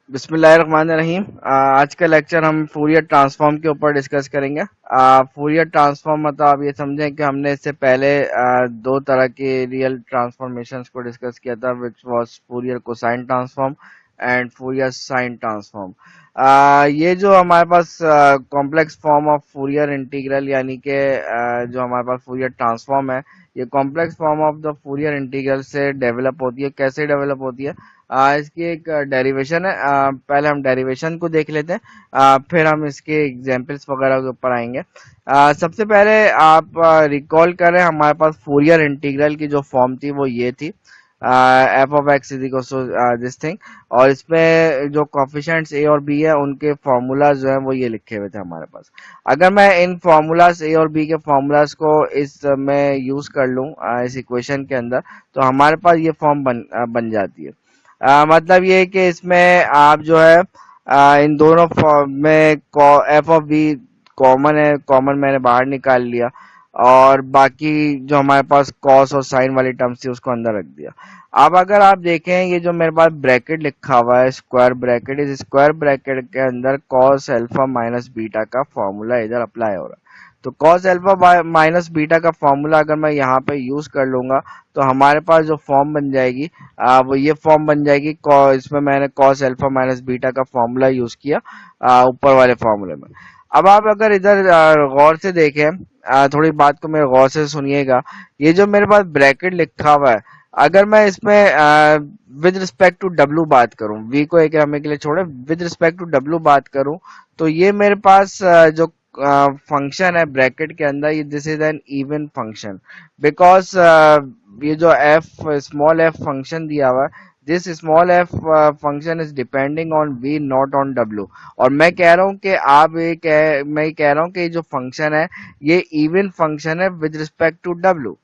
बिस्मिल्लाहिर्रहमानिर्रहीम। आज का लेक्चर हम फूरियर ट्रांसफॉर्म के ऊपर डिस्कस करेंगे। फूरियर ट्रांसफॉर्म मतलब आप ये समझें कि हमने इससे पहले दो तरह के रियल ट्रांसफॉर्मेशंस को डिस्कस किया था, which was Fourier cosine transform and Fourier sine transform. ये जो हमारे पास complex form of Fourier integral यानी कि जो हमारे पास फूरियर ट्रांसफॉर्म है, ये complex form of the Fourier integral से डेवलप होती है। कैसे डेवलप होती है? इसकी एक डेरिवेशन है। पहले हम डेरिवेशन को देख लेते हैं, फिर हम इसके एग्जांपल्स वगैरह के ऊपर आएंगे। सबसे पहले आप रिकॉल करें, हमारे पास फूरियर इंटीग्रल की जो फॉर्म थी वो ये थी, F of X is equal to this thing, और इसमें जो कोफिशिएंट्स ए और बी है उनके फॉर्मूलाज जो है वो ये लिखे हुए थे हमारे पास। अगर मैं इन फॉर्मूलाज ए और बी के फॉर्मूलाज को इस में यूज कर लूं इस इक्वेशन के अंदर, तो हमारे पास ये फॉर्म बन जाती है। मतलब ये है कि इसमें आप जो है इन दोनों फॉर्म में एफ ऑफ बी कॉमन है, कॉमन मैंने बाहर निकाल लिया, और बाकी जो हमारे पास कॉस और साइन वाली टर्म्स थी उसको अंदर रख दिया। अब अगर आप देखें, ये जो मेरे पास ब्रैकेट लिखा हुआ है स्क्वायर ब्रैकेट, इस स्क्वायर ब्रैकेट के अंदर कॉस अल्फा माइनस बीटा का फॉर्मूला इधर अप्लाई हो रहा है। तो कॉस अल्फा माइनस बीटा का फॉर्मूला अगर मैं यहाँ पे यूज कर लूंगा, तो हमारे पास जो फॉर्म बन जाएगी वो ये फॉर्म बन जाएगी। इसमें मैंने कॉस अल्फा माइनस बीटा का फॉर्मूला यूज किया ऊपर वाले फॉर्मूले में। अब आप अगर इधर गौर से देखें, थोड़ी बात को मेरे गौर से सुनिएगा। ये जो मेरे पास ब्रैकेट लिखा हुआ है, अगर मैं इसमें विद रिस्पेक्ट टू डब्लू बात करूं, वी को एक हमें के लिए छोड़े, विद रिस्पेक्ट टू डब्लू बात करूं, तो ये मेरे पास जो फंक्शन है ब्रैकेट के अंदर, ये this is an even function, because ये जो एफ स्मॉल एफ फंक्शन दिया हुआ है, this small F function is depending on V not on W. और मैं कह रहा हूं कि मैं कह रहा हूं कि जो फंक्शन है ये इवन फंक्शन है विद रिस्पेक्ट टू डब्ल्यू।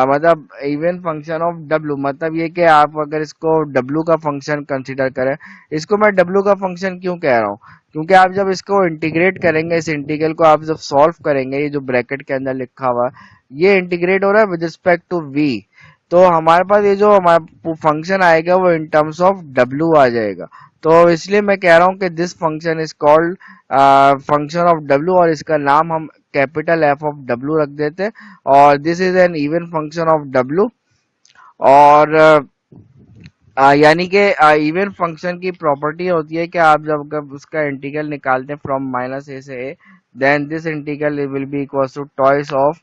मतलब इवन फंक्शन ऑफ डब्ल्यू, मतलब ये कि आप अगर इसको डब्ल्यू का फंक्शन कंसीडर करें। इसको मैं डब्ल्यू का फंक्शन क्यों कह रहा हूँ? क्योंकि आप जब इसको इंटीग्रेट करेंगे, इस इंटीग्रल को आप जब सॉल्व करेंगे, ये जो ब्रैकेट के अंदर लिखा हुआ है ये इंटीग्रेट हो रहा है विद रिस्पेक्ट टू वी, तो हमारे पास ये जो हमारा फंक्शन आएगा वो इन टर्म्स ऑफ डब्ल्यू आ जाएगा। तो इसलिए मैं कह रहा हूँ कि this function is called function of W, और इसका नाम हम कैपिटल एफ ऑफ डब्ल्यू रख देते हैं, और this is an even function of W. और यानी कि इवन फंक्शन की प्रॉपर्टी होती है कि आप जब उसका इंटीग्रल निकालते हैं फ्रॉम माइनस ए से A, then this integral will be equal to twice of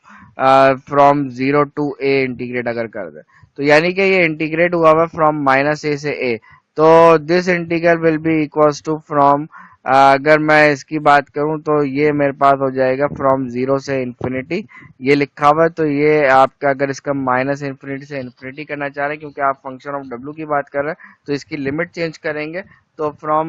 from zero to A integrate अगर कर दे, तो यानी कि ये इंटीग्रेट हुआ हुआ फ्रॉम माइनस ए से ए, तो this integral will be equal to from, अगर मैं इसकी बात करूं तो ये मेरे पास हो जाएगा फ्रॉम जीरो से इंफिनिटी, ये लिखा हुआ है। तो ये आपका अगर इसका माइनस इंफिनिटी से इंफिनिटी करना चाह रहे हैं, क्योंकि आप फंक्शन ऑफ डब्ल्यू की बात कर रहे हैं, तो इसकी लिमिट चेंज करेंगे, तो फ्रॉम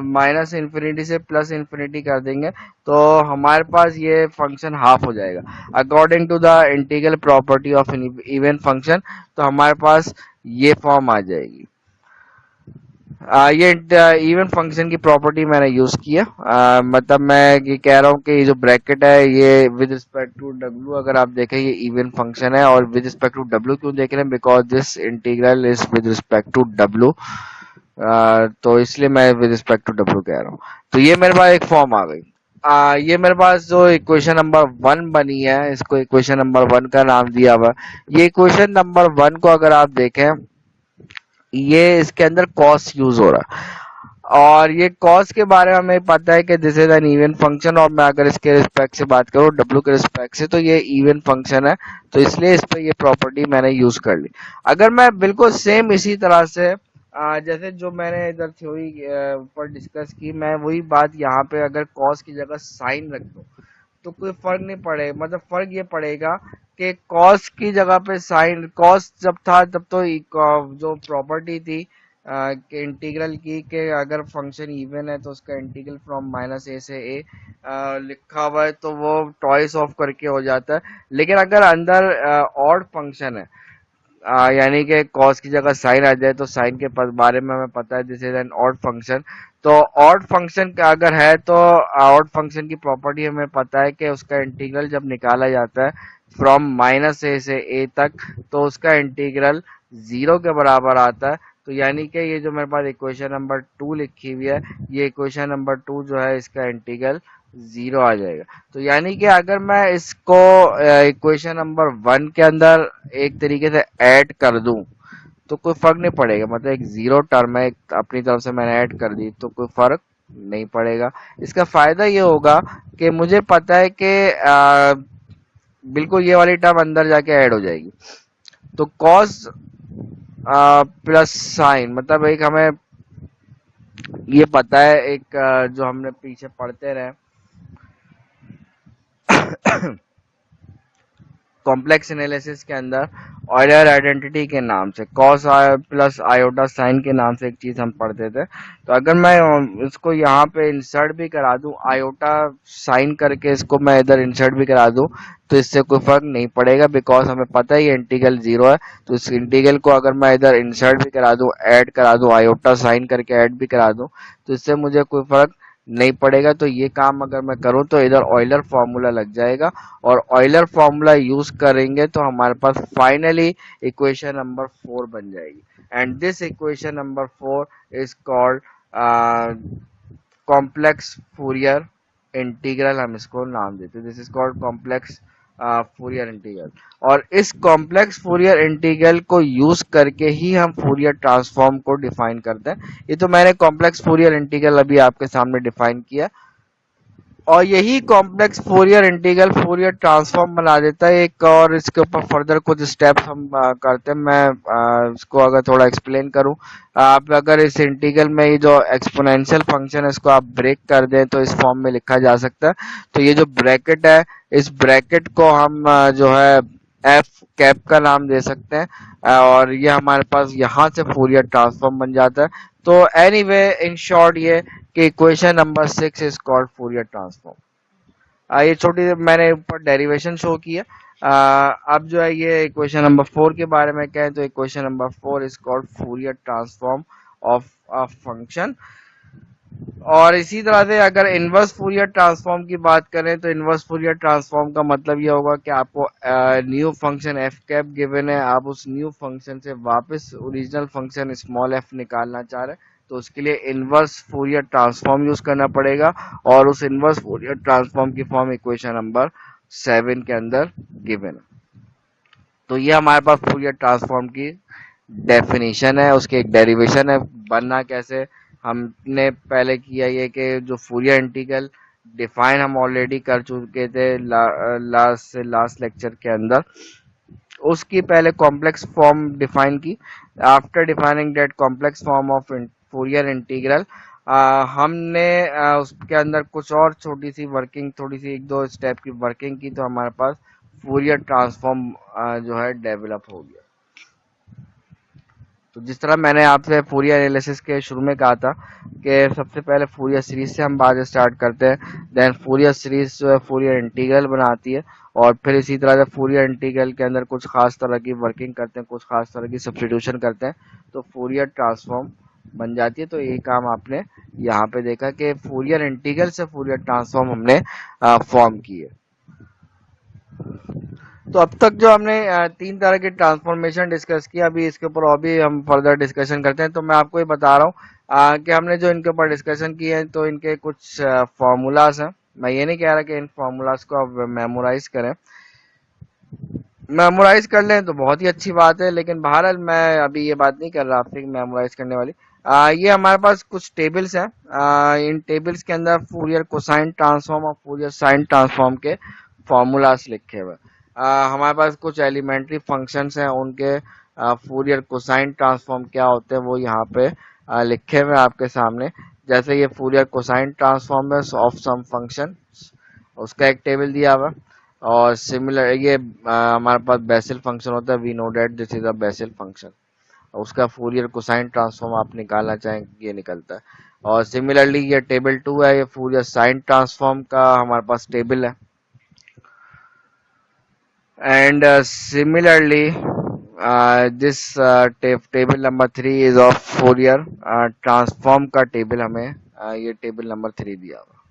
माइनस इंफिनिटी से प्लस इंफिनिटी कर देंगे, तो हमारे पास ये फंक्शन हाफ हो जाएगा according to the integral property of even function. तो हमारे पास ये फॉर्म आ जाएगी। ये इवन फंक्शन की प्रॉपर्टी मैंने यूज किया। मतलब मैं ये कह रहा हूँ कि ये जो ब्रैकेट है ये विद रिस्पेक्ट टू डब्ल्यू अगर आप देखें ये इवन फंक्शन है, और विद रिस्पेक्ट टू डब्ल्यू क्यों देख रहे हैं? Because this integral is with respect to W, तो इसलिए मैं विद रिस्पेक्ट टू डब्ल्यू कह रहा हूँ। तो ये मेरे पास एक फॉर्म आ गई। ये मेरे पास जो इक्वेशन नंबर वन बनी है, इसको इक्वेशन नंबर वन का नाम दिया हुआ। ये इक्वेशन नंबर वन को अगर आप देखें, ये इसके अंदर कॉस यूज हो रहा है, और ये कॉस के बारे में हमें पता है कि this is an even function, और मैं अगर इसके रिस्पेक्ट से बात करूं डब्ल्यू के रिस्पेक्ट से, तो ये इवन फंक्शन है, तो इसलिए इस पे ये प्रॉपर्टी मैंने यूज कर ली। अगर मैं बिल्कुल सेम इसी तरह से जैसे जो मैंने इधर थ्योरी ऊपर डिस्कस की, मैं वही बात यहाँ पे अगर कॉस की जगह साइन रख दूं, तो कोई फर्क नहीं पड़ेगा। मतलब फर्क ये पड़ेगा कि कॉस की जगह पे साइन, कॉस जब था तब तो जो प्रॉपर्टी थी कि इंटीग्रल की, कि अगर फंक्शन इवन है तो उसका इंटीग्रल फ्रॉम माइनस ए से ए लिखा हुआ है, तो वो टॉइस ऑफ करके हो जाता है। लेकिन अगर अंदर ऑड फंक्शन है, यानी कि कॉस की जगह साइन आ जाए, तो साइन के बारे में हमें पता है this is N odd function. तो ऑड फंक्शन का अगर है, तो ऑड फंक्शन की प्रॉपर्टी हमें पता है कि उसका इंटीग्रल जब निकाला जाता है फ्रॉम माइनस ए से ए तक, तो उसका इंटीग्रल जीरो के बराबर आता है। तो यानी कि ये जो मेरे पास इक्वेशन नंबर 2 लिखी हुई है, ये इक्वेशन नंबर 2 जो है इसका इंटीग्रल 0 आ जाएगा। तो यानी कि अगर मैं इसको इक्वेशन नंबर 1 के अंदर एक तरीके से ऐड कर दूं तो कोई फर्क नहीं पड़ेगा, मतलब एक जीरो टर्म है, एक अपनी तरफ से मैंने ऐड कर दी तो कोई फर्क नहीं पड़ेगा। इसका फायदा ये होगा कि मुझे पता है कि बिल्कुल ये वाली टर्म अंदर जाके ऐड हो जाएगी। तो कॉस प्लस साइन, मतलब एक हमें ये पता है, एक जो हमने पीछे पढ़ते रहे कॉम्प्लेक्स एनालिसिस के अंदर ऑयलर आइडेंटिटी के नाम से कॉस प्लस आयोटा साइन के नाम से एक चीज हम पढ़ते थे। तो अगर मैं इसको यहाँ पे इंसर्ट भी करा दूं, आयोटा साइन करके इसको मैं इधर इंसर्ट भी करा दूं, तो इससे कोई फर्क नहीं पड़ेगा, बिकॉज हमें पता है ये इंटीग्रल 0 है। तो इस इंटीग्रल को अगर मैं इधर इंसर्ट भी करा दूं, ऐड करा दूं, आयोटा साइन करके ऐड भी करा दूं, तो इससे मुझे कोई फर्क नहीं पड़ेगा। तो ये काम अगर मैं करूं तो इधर ऑयलर फॉर्मूला लग जाएगा, और ऑयलर फॉर्मूला यूज करेंगे तो हमारे पास फाइनली इक्वेशन नंबर 4 बन जाएगी। And this equation number 4 is called complex Fourier integral, हम इसको नाम देते हैं। This is called complex Fourier integral. और इस कॉम्प्लेक्स फूरियर इंटीग्रल को यूज करके ही हम फूरियर ट्रांसफॉर्म को डिफाइन करते हैं। ये तो मैंने कॉम्प्लेक्स फूरियर इंटीग्रल अभी आपके सामने डिफाइन किया, और यही complex Fourier integral Fourier transform बना देता है। एक और इसके ऊपर फर्दर कुछ स्टेप्स हम करते हैं। मैं इसको अगर थोड़ा एक्सप्लेन करूं, आप अगर इस इंटीग्रल में ये जो एक्सपोनेंशियल फंक्शन है इसको आप ब्रेक कर दें तो इस फॉर्म में लिखा जा सकता है। तो ये जो ब्रैकेट है, इस ब्रैकेट को हम जो है एफ कैप का नाम दे सकते हैं, और ये हमारे पास यहाँ से फोरियर ट्रांसफॉर्म बन जाता है। तो एनीवे इन शॉर्ट ये कि equation number 6 is called Fourier transform. ये छोटी मैंने ऊपर डेरिवेशन शो की है। अब जो है ये इक्वेशन नंबर 4 के बारे में कहें तो equation number 4 is called Fourier transform of a function. और इसी तरह से अगर इनवर्स फूरियर ट्रांसफॉर्म की बात करें तो इनवर्स फूरियर ट्रांसफॉर्म का मतलब ये होगा कि आपको new function F cap given है, आप उस न्यू फंक्शन से वापस ओरिजिनल फंक्शन स्मॉल एफ निकालना चाह रहे हैं, तो उसके लिए इनवर्स फूरियर ट्रांसफॉर्म यूज करना पड़ेगा। और उस इनवर्स फूरियर ट्रांसफॉर्म की फॉर्म इक्वेशन नंबर 7 के अंदर गिवन है। तो ये हमारे पास फूरियर ट्रांसफॉर्म की डेफिनेशन है, उसकी एक डेरिवेशन है। बनना कैसे, हमने पहले किया ये कि जो फूरियर इंटीग्रल डिफाइन हम ऑलरेडी कर चुके थे लास्ट लेक्चर के अंदर, उसकी पहले कॉम्प्लेक्स फॉर्म डिफाइन की। After defining that complex form of Fourier integral, हमने उसके अंदर कुछ और छोटी सी वर्किंग, थोड़ी सी एक दो स्टेप की वर्किंग की, तो हमारे पास फूरियर ट्रांसफॉर्म जो है डेवलप हो गया। तो जिस तरह मैंने आपसे फूरियर एनालिसिस के शुरू में कहा था कि सबसे पहले फूरियर सीरीज से हम बात स्टार्ट करते हैं, देन फूरियर सीरीज जो है फूरियर इंटीग्रल बनाती है, और फिर इसी तरह से फूरियर इंटीग्रल के अंदर कुछ खास तरह की वर्किंग करते हैं, कुछ खास तरह की सब्स्टिट्यूशन करते हैं, तो फूरियर ट्रांसफॉर्म बन जाती है। तो ये काम आपने यहाँ पे देखा कि फूरियर इंटीग्रल से फूरियर ट्रांसफॉर्म हमने फॉर्म की है। तो अब तक जो हमने तीन तरह के ट्रांसफॉर्मेशन डिस्कस किया, अभी इसके ऊपर और भी हम फर्दर डिस्कशन करते हैं। तो मैं आपको ये बता रहा हूँ कि हमने जो इनके ऊपर डिस्कशन किए हैं तो इनके कुछ फॉर्मूलाज हैं। मैं ये नहीं कह रहा कि इन फॉर्मूलाज को आप मेमोराइज करें, मेमोराइज कर लें तो बहुत ही अच्छी बात है, लेकिन बहरहाल मैं अभी ये बात नहीं कर रहा आपसे मेमोराइज करने वाली। ये हमारे पास कुछ टेबल्स हैं, इन टेबल्स के अंदर फूरियर कोसाइन ट्रांसफॉर्म और फूरियर साइन ट्रांसफॉर्म के फॉर्मूलाज लिखे हुए। हमारे पास कुछ एलिमेंट्री फंक्शंस हैं, उनके फूरियर कोसाइन ट्रांसफॉर्म क्या होते हैं वो यहाँ पे लिखे हुए आपके सामने। जैसे ये फूरियर कोसाइन ट्रांसफॉर्म है ऑफ सम फंक्शन, उसका एक टेबल दिया हुआ। और सिमिलर ये हमारे पास बेसिल फंक्शन होता है, we know that this is a Bessel function, उसका फूरियर कोसाइन ट्रांसफॉर्म आप निकालना चाहें ये निकलता है। और सिमिलरली ये टेबल 2 है, ये फूरियर साइन ट्रांसफॉर्म का हमारे पास टेबल है। And similarly, this table number 3 is of Fourier transform का टेबल हमें ये टेबल नंबर 3 दिया हुआ।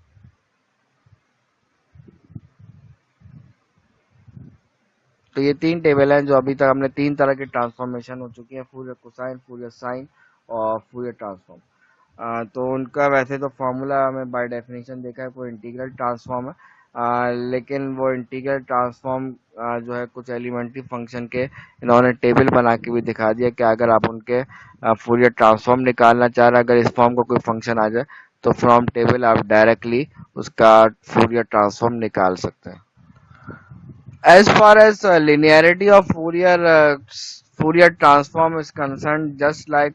तो ये तीन टेबल हैं जो अभी तक हमने तीन तरह की ट्रांसफॉर्मेशन हो चुकी है, फूरियर कोसाइन, फूरियर साइन और फूरियर ट्रांसफॉर्म। तो उनका वैसे तो फॉर्मूला हमें बाय डेफिनेशन देखा है कोई इंटीग्रल ट्रांसफॉर्म है, लेकिन वो इंटीग्रल ट्रांसफॉर्म जो है कुछ एलिमेंट्री फंक्शन के इन्होंने टेबल बना के भी दिखा दिया कि अगर आप उनके फूरियर ट्रांसफॉर्म निकालना चाह रहे हैं, अगर इस फॉर्म का कोई फंक्शन आ जाए तो फ्रॉम टेबल आप डायरेक्टली उसका फूरियर ट्रांसफॉर्म निकाल सकते हैं। As far as linearity of Fourier transform is concerned, just like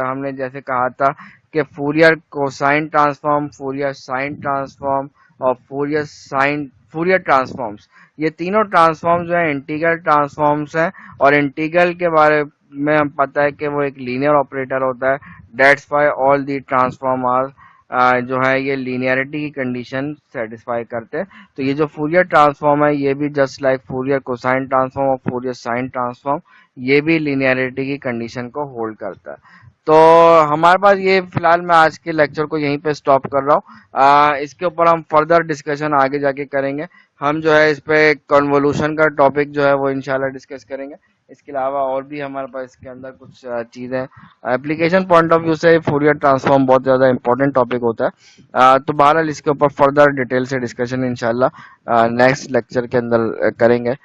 हमने जैसे कहा था कि Fourier cosine transform, Fourier sine transform और Fourier transforms, ये तीनों ट्रांसफॉर्म जो है इंटीग्रल ट्रांसफॉर्म्स हैं, और इंटीग्रल के बारे में हम पता है कि वो एक लीनियर ऑपरेटर होता है। That's why all the transform are जो है ये लीनियरिटी की कंडीशन सेटिस्फाई करते हैं। तो ये जो फूरियर ट्रांसफॉर्म है ये भी just like Fourier cosine transform और फूरियर साइन ट्रांसफॉर्म, ये भी लीनियरिटी की कंडीशन को होल्ड करता है। तो हमारे पास ये फिलहाल मैं आज के लेक्चर को यहीं पे स्टॉप कर रहा हूँ। इसके ऊपर हम फर्दर डिस्कशन आगे जाके करेंगे। हम जो है इस पे कन्वोल्यूशन का टॉपिक जो है वो इंशाल्लाह डिस्कस करेंगे। इसके अलावा और भी हमारे पास इसके अंदर कुछ चीज़ें एप्लीकेशन पॉइंट ऑफ व्यू से फूरियर ट्रांसफॉर्म बहुत ज़्यादा इंपॉर्टेंट टॉपिक होता है। तो बहरहाल इसके ऊपर फर्दर डिटेल से डिस्कशन इंशाल्लाह नेक्स्ट लेक्चर के अंदर करेंगे।